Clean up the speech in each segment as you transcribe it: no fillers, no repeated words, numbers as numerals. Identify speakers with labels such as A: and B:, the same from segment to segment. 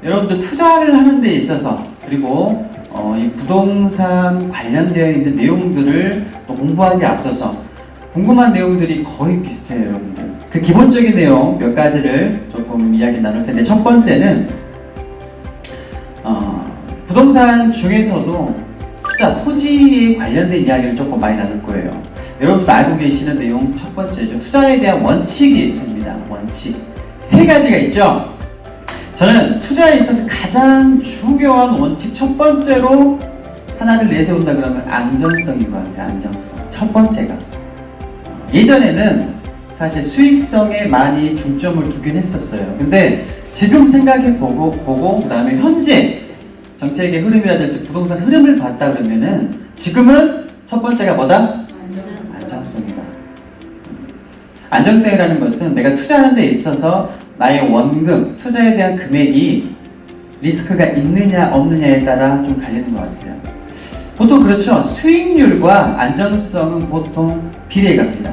A: 여러분들 투자를 하는 데 있어서 그리고 이 부동산 관련되어 있는 내용들을 또 공부하기에 앞서서 궁금한 내용들이 거의 비슷해요, 여러분들. 그 기본적인 내용 몇 가지를 조금 이야기 나눌 텐데, 첫 번째는 부동산 중에서도 투자, 토지에 관련된 이야기를 조금 많이 나눌 거예요. 여러분도 알고 계시는 내용 첫 번째죠. 투자에 대한 원칙이 있습니다. 원칙. 세 가지가 있죠. 저는 투자에 있어서 가장 중요한 원칙 첫 번째로 하나를 내세운다 그러면 안정성인 것 같아요. 안정성. 첫 번째가. 예전에는 사실 수익성에 많이 중점을 두긴 했었어요. 근데 지금 생각해보고 그 다음에 현재 정책의 흐름이라든지 부동산 흐름을 봤다 그러면은 지금은 첫 번째가 뭐다? 안정성이다. 안정성이라는 것은 내가 투자하는 데 있어서 나의 원금, 투자에 대한 금액이 리스크가 있느냐 없느냐에 따라 좀 갈리는 것 같아요. 보통 그렇죠. 수익률과 안정성은 보통 비례갑니다.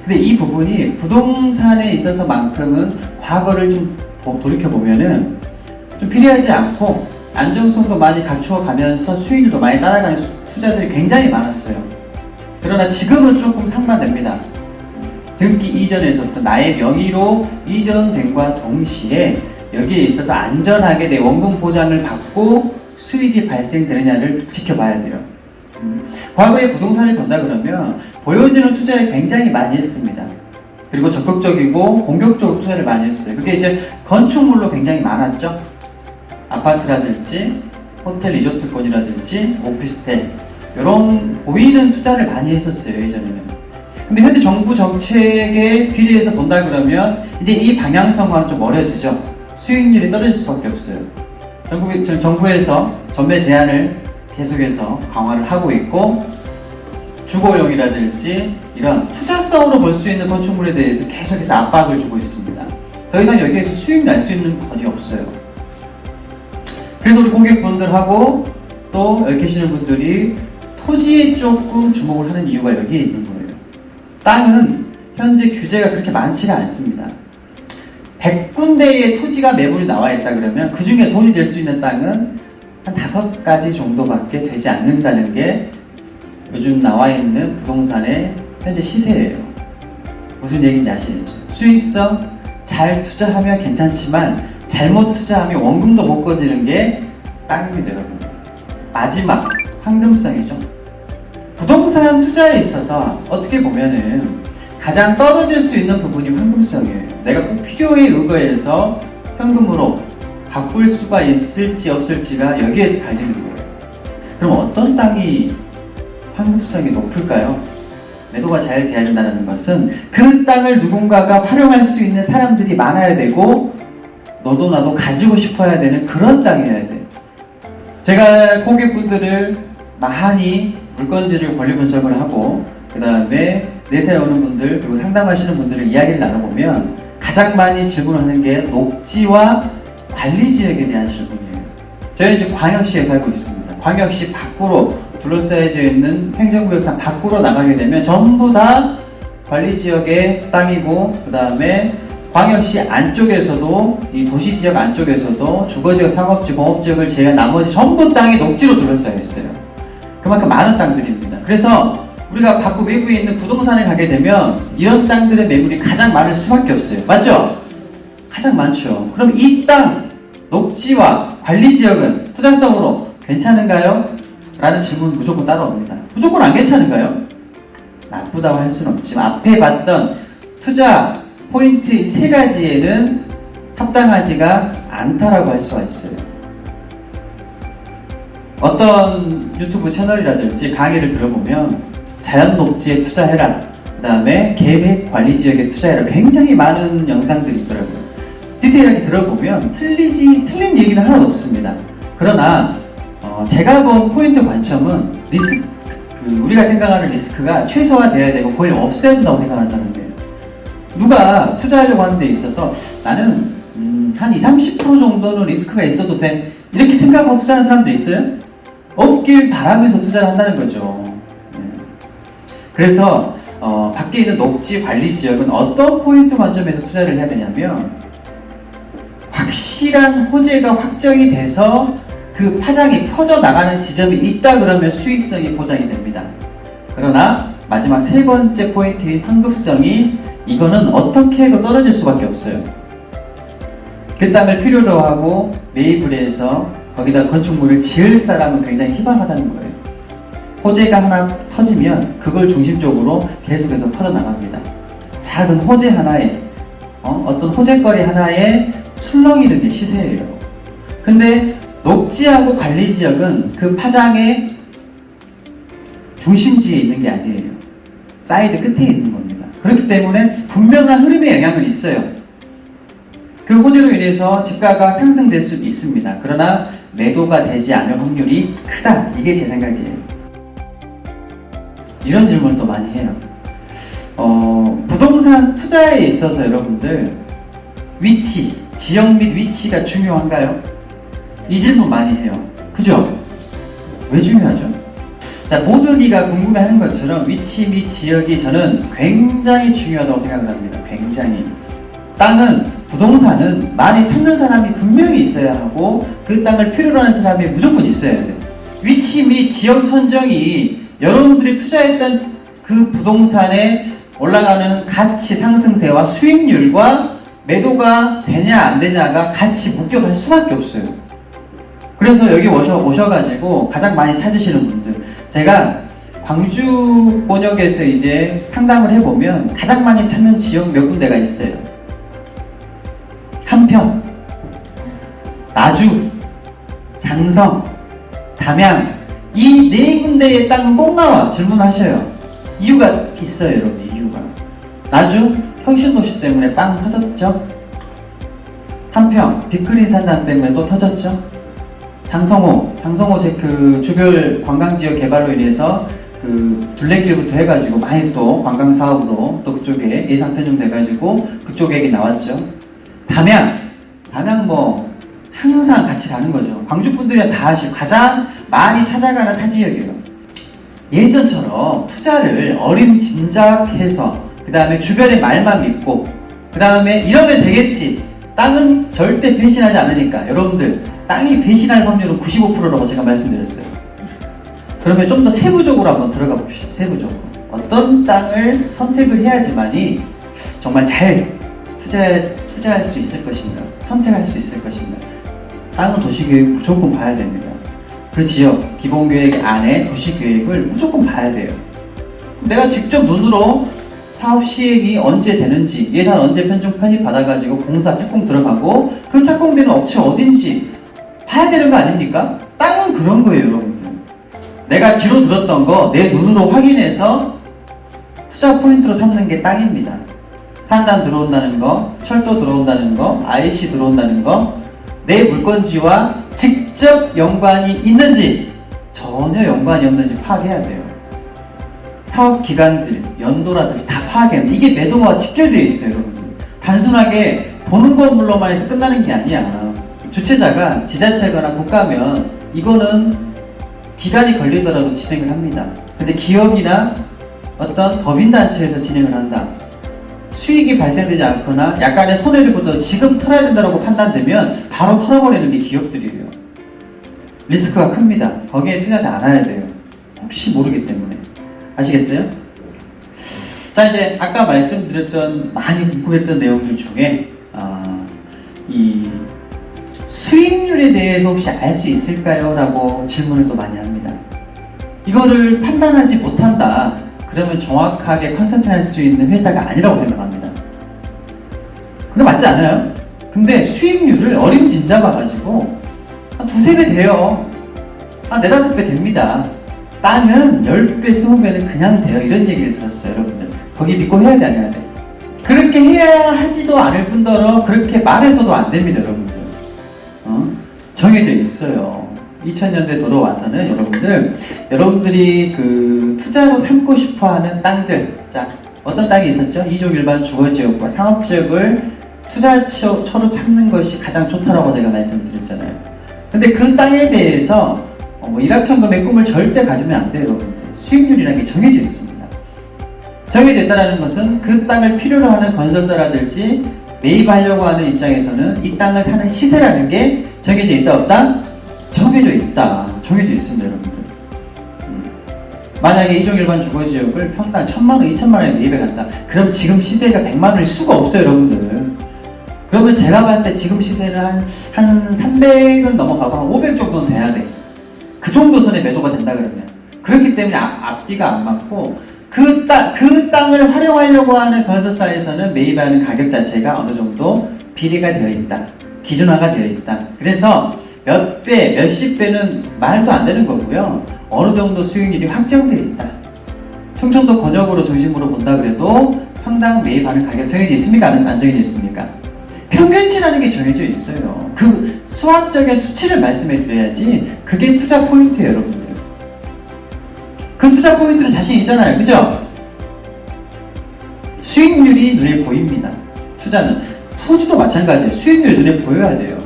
A: 근데 이 부분이 부동산에 있어서만큼은 과거를 좀 돌이켜보면은 좀 비례하지 않고 안정성도 많이 갖추어 가면서 수익률도 많이 따라가는 투자들이 굉장히 많았어요. 그러나 지금은 조금 상반됩니다. 등기 이전에서부터 나의 명의로 이전됨과 동시에 여기에 있어서 안전하게 내 원금 보장을 받고 수익이 발생되느냐를 지켜봐야 돼요. 과거에 부동산을 본다 그러면 보여지는 투자를 굉장히 많이 했습니다. 그리고 적극적이고 공격적으로 투자를 많이 했어요. 그게 이제 건축물로 굉장히 많았죠. 아파트라든지 호텔 리조트권이라든지 오피스텔 이런 보이는 투자를 많이 했었어요. 예전에는. 근데 현재 정부 정책에 비례해서 본다 그러면 이제 이 방향성과는 좀 멀어지죠. 수익률이 떨어질 수밖에 없어요. 정부에서 전매 제한을 계속해서 강화를 하고 있고 주거용이라든지 이런 투자성으로 볼 수 있는 건축물에 대해서 계속해서 압박을 주고 있습니다. 더 이상 여기에서 수익 날 수 있는 건이 없어요. 그래서 우리 고객분들하고 또 여기 계시는 분들이 토지에 조금 주목을 하는 이유가 여기에 있는 거예요. 땅은 현재 규제가 그렇게 많지가 않습니다. 100군데의 토지가 매물이 나와 있다 그러면 그 중에 돈이 될 수 있는 땅은 한 5가지 정도밖에 되지 않는다는 게 요즘 나와 있는 부동산의 현재 시세예요. 무슨 얘기인지 아시겠죠? 수익성 잘 투자하면 괜찮지만 잘못 투자하면 원금도 못 거지는 게 땅입니다, 여러분. 마지막 황금성이죠. 부동산 투자에 있어서 어떻게 보면은 가장 떨어질 수 있는 부분이 황금성이에요. 내가 꼭 필요에 의거해서 현금으로 바꿀 수가 있을지 없을지가 여기에서 갈리는 거예요. 그럼 어떤 땅이 황금성이 높을까요? 매도가 잘 돼야 된다는 것은 그 땅을 누군가가 활용할 수 있는 사람들이 많아야 되고 너도 나도 가지고 싶어야 되는 그런 땅이어야 돼. 제가 고객분들을 많이 물건지를 권리 분석을 하고 그 다음에 내세우는 분들 그리고 상담하시는 분들을 이야기를 나눠보면 가장 많이 질문하는 게 녹지와 관리지역에 대한 질문이에요. 저희는 이제 광역시에 살고 있습니다. 광역시 밖으로 둘러싸여져 있는 행정구역상 밖으로 나가게 되면 전부 다 관리지역의 땅이고 그 다음에 광역시 안쪽에서도 이 도시지역 안쪽에서도 주거지역, 상업지, 공업지역을 제외한 나머지 전부 땅이 녹지로 둘러싸여 있어요. 그만큼 많은 땅들입니다. 그래서 우리가 밖 외부에 있는 부동산에 가게 되면 이런 땅들의 매물이 가장 많을 수밖에 없어요. 맞죠? 가장 많죠. 그럼 이 땅, 녹지와 관리지역은 투자성으로 괜찮은가요? 라는 질문 무조건 따라옵니다. 무조건 안 괜찮은가요? 나쁘다고 할 수는 없지만 앞에 봤던 투자 포인트 세 가지에는 합당하지가 않다라고 할 수가 있어요. 어떤 유튜브 채널이라든지 강의를 들어보면 자연 녹지에 투자해라, 그 다음에 계획 관리 지역에 투자해라, 굉장히 많은 영상들이 있더라고요. 디테일하게 들어보면 틀린 얘기는 하나도 없습니다. 그러나 제가 본 포인트 관점은 우리가 생각하는 리스크가 최소화돼야 되고 거의 없애야 된다고 생각하는 사람이에요. 누가 투자하려고 하는 데 있어서 나는 한 20-30% 정도는 리스크가 있어도 돼, 이렇게 생각하고 투자하는 사람도 있어요? 없길 바라면서 투자를 한다는 거죠. 그래서 밖에 있는 녹지 관리 지역은 어떤 포인트 관점에서 투자를 해야 되냐면 확실한 호재가 확정이 돼서 그 파장이 퍼져 나가는 지점이 있다 그러면 수익성이 보장이 됩니다. 그러나 마지막 세 번째 포인트인 환급성이 이거는 어떻게 해도 떨어질 수밖에 없어요. 그 땅을 필요로 하고 매입을 해서 거기다 건축물을 지을 사람은 굉장히 희망하다는 거예요. 호재가 하나 터지면 그걸 중심적으로 계속해서 퍼져나갑니다. 작은 호재 하나에 어떤 호재거리 하나에 출렁이는 게 시세예요. 근데 녹지하고 관리지역은 그 파장의 중심지에 있는 게 아니에요. 사이드 끝에 있는 겁니다. 그렇기 때문에 분명한 흐름의 영향은 있어요. 그 호재로 인해서 집가가 상승될 수도 있습니다. 그러나 매도가 되지 않을 확률이 크다. 이게 제 생각이에요. 이런 질문도 많이 해요. 부동산 투자에 있어서 여러분들 위치, 지역 및 위치가 중요한가요? 이 질문 많이 해요. 그죠? 왜 중요하죠? 자, 모두가 궁금해하는 것처럼 위치 및 지역이 저는 굉장히 중요하다고 생각을 합니다. 굉장히. 땅은, 부동산은 많이 찾는 사람이 분명히 있어야 하고 그 땅을 필요로 하는 사람이 무조건 있어야 돼요. 위치 및 지역 선정이 여러분들이 투자했던 그 부동산에 올라가는 가치 상승세와 수익률과 매도가 되냐 안 되냐가 같이 묶여갈 수밖에 없어요. 그래서 여기 오셔가지고 가장 많이 찾으시는 분들, 제가 광주 본역에서 이제 상담을 해보면 가장 많이 찾는 지역 몇 군데가 있어요. 한평, 나주, 장성, 담양, 이 네 군데의 땅은 꼭 나와 질문하셔요. 이유가 있어요, 여러분. 이유가 나주 혁신도시 때문에 빵 터졌죠. 한평 빅그린 산단 때문에 또 터졌죠. 장성호 제 그 주별 관광지역 개발로 인해서 그 둘레길부터 해가지고 많이 또 관광 사업으로 또 그쪽에 예산 편중돼가지고 그쪽 얘기 나왔죠. 담양 뭐 항상 같이 가는 거죠. 광주 분들이 다 아시고 가장 많이 찾아가는 타 지역이에요. 예전처럼 투자를 어림짐작해서 그 다음에 주변의 말만 믿고 그 다음에 이러면 되겠지. 땅은 절대 배신하지 않으니까 여러분들 땅이 배신할 확률은 95%라고 제가 말씀드렸어요. 그러면 좀 더 세부적으로 한번 들어가 봅시다. 세부적으로 어떤 땅을 선택을 해야지만이 정말 잘 투자할 수 있을 것인가, 선택할 수 있을 것인가. 땅은 도시계획 무조건 봐야 됩니다. 그 지역 기본계획 안에 도시계획을 무조건 봐야 돼요. 내가 직접 눈으로 사업 시행이 언제 되는지, 예산 언제 편입 받아가지고 공사 착공 들어가고 그 착공되는 업체 어딘지 봐야 되는 거 아닙니까? 땅은 그런 거예요, 여러분들. 내가 귀로 들었던 거 내 눈으로 확인해서 투자 포인트로 삼는 게 땅입니다. 산단 들어온다는 거, 철도 들어온다는 거, IC 들어온다는 거, 내 물건지와 직접 연관이 있는지 전혀 연관이 없는지 파악해야 돼요. 사업 기간들, 연도라든지 다 파악해야 돼요. 이게 매도와 직결되어 있어요, 여러분들. 단순하게 보는 것물로만 해서 끝나는 게 아니야. 주최자가 지자체거나 국가면 이거는 기간이 걸리더라도 진행을 합니다. 근데 기업이나 어떤 법인단체에서 진행을 한다. 수익이 발생되지 않거나 약간의 손해를 보더라도 지금 털어야 된다고 판단되면 바로 털어버리는 게 기업들이에요. 리스크가 큽니다. 거기에 투자하지 않아야 돼요. 혹시 모르기 때문에. 아시겠어요? 자, 이제 아까 말씀드렸던 많이 궁금했던 내용들 중에 이 수익률에 대해서 혹시 알 수 있을까요? 라고 질문을 또 많이 합니다. 이거를 판단하지 못한다. 그러면 정확하게 컨설팅할 수 있는 회사가 아니라고 생각합니다. 그게 맞지 않아요? 근데 수익률을 어림짐작아가지고 한 두세 배 돼요. 한 네다섯 배 됩니다. 땅은 10배, 20배는 그냥 돼요. 이런 얘기를 들었어요, 여러분들. 거기 믿고 해야 돼, 안 해야 돼? 그렇게 해야 하지도 않을 뿐더러 그렇게 말해서도 안 됩니다, 여러분들. 정해져 있어요. 2000년대 들어와서는 여러분들이 그 투자로 삼고 싶어 하는 땅들, 자, 어떤 땅이 있었죠? 2종 일반 주거지역과 상업지역을 투자처로 찾는 것이 가장 좋다라고 제가 말씀드렸잖아요. 근데 그 땅에 대해서 일확천금의 꿈을 절대 가지면 안 돼요, 여러분들. 수익률이라는 게 정해져 있습니다. 정해져 있다는 것은 그 땅을 필요로 하는 건설사라든지 매입하려고 하는 입장에서는 이 땅을 사는 시세라는 게 정해져 있다 없다? 정해져 있다. 정해져 있습니다, 여러분들. 만약에 이종 일반 주거지역을 평당 1,000만원, 2,000만원에 매입해 간다. 그럼 지금 시세가 100만원일 수가 없어요, 여러분들. 그러면 제가 봤을 때 지금 시세는 한 300은 넘어가고 한 500 정도는 돼야 돼. 그 정도 선에 매도가 된다 그러면. 그렇기 때문에 앞뒤가 안 맞고 그 땅을 활용하려고 하는 건설사에서는 매입하는 가격 자체가 어느 정도 비례가 되어 있다. 기준화가 되어 있다. 그래서 몇 배, 몇십 배는 말도 안 되는 거고요. 어느 정도 수익률이 확정되어 있다. 충청도 권역으로 중심으로 본다 그래도 평당 매입하는 가격 정해져 있습니까? 안 정해져 있습니까? 평균치라는 게 정해져 있어요. 그 수학적인 수치를 말씀해 드려야지 그게 투자 포인트예요, 여러분들. 그 투자 포인트는 자신 있잖아요. 그죠? 수익률이 눈에 보입니다. 투자는. 투지도 마찬가지예요. 수익률이 눈에 보여야 돼요.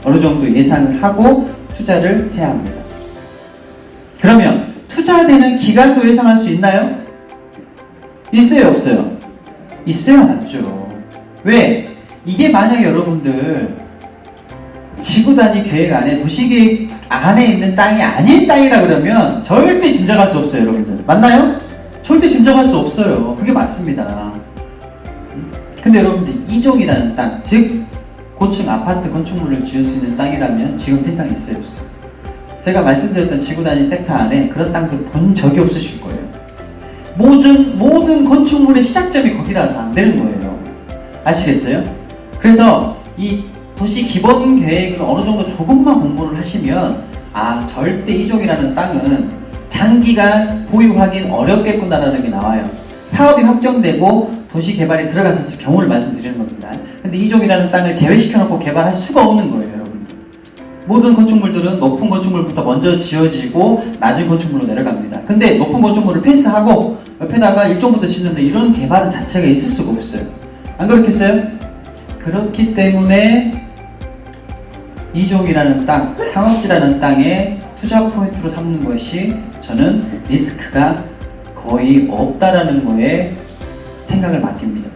A: 어느 정도 예상을 하고 투자를 해야 합니다. 그러면 투자되는 기간도 예상할 수 있나요? 있어요, 없어요? 있어야 맞죠. 왜? 이게 만약에 여러분들 지구단위 계획 안에 도시계획 안에 있는 땅이 아닌 땅이라 그러면 절대 짐작할 수 없어요, 여러분들. 맞나요? 절대 짐작할 수 없어요. 그게 맞습니다. 근데 여러분들 이종이라는 땅, 즉 고층 아파트 건축물을 지을 수 있는 땅이라면 지금 빈 땅이 있어요, 없어요? 제가 말씀드렸던 지구단위 섹터 안에 그런 땅들 본 적이 없으실 거예요. 모든 건축물의 시작점이 거기라서 안 되는 거예요. 아시겠어요? 그래서 이 도시 기본 계획을 어느 정도 조금만 공부를 하시면 절대 이종이라는 땅은 장기간 보유하기는 어렵겠구나라는 게 나와요. 사업이 확정되고 도시 개발에 들어갔을 경우를 말씀드리는 겁니다. 근데 이종이라는 땅을 제외시켜놓고 개발할 수가 없는 거예요, 여러분들. 모든 건축물들은 높은 건축물부터 먼저 지어지고 낮은 건축물로 내려갑니다. 근데 높은 건축물을 패스하고 옆에다가 일종부터 짓는데 이런 개발은 자체가 있을 수가 없어요. 안 그렇겠어요? 그렇기 때문에 이종이라는 땅, 상업지라는 땅에 투자 포인트로 삼는 것이 저는 리스크가 거의 없다라는 거에 생각을 맡깁니다.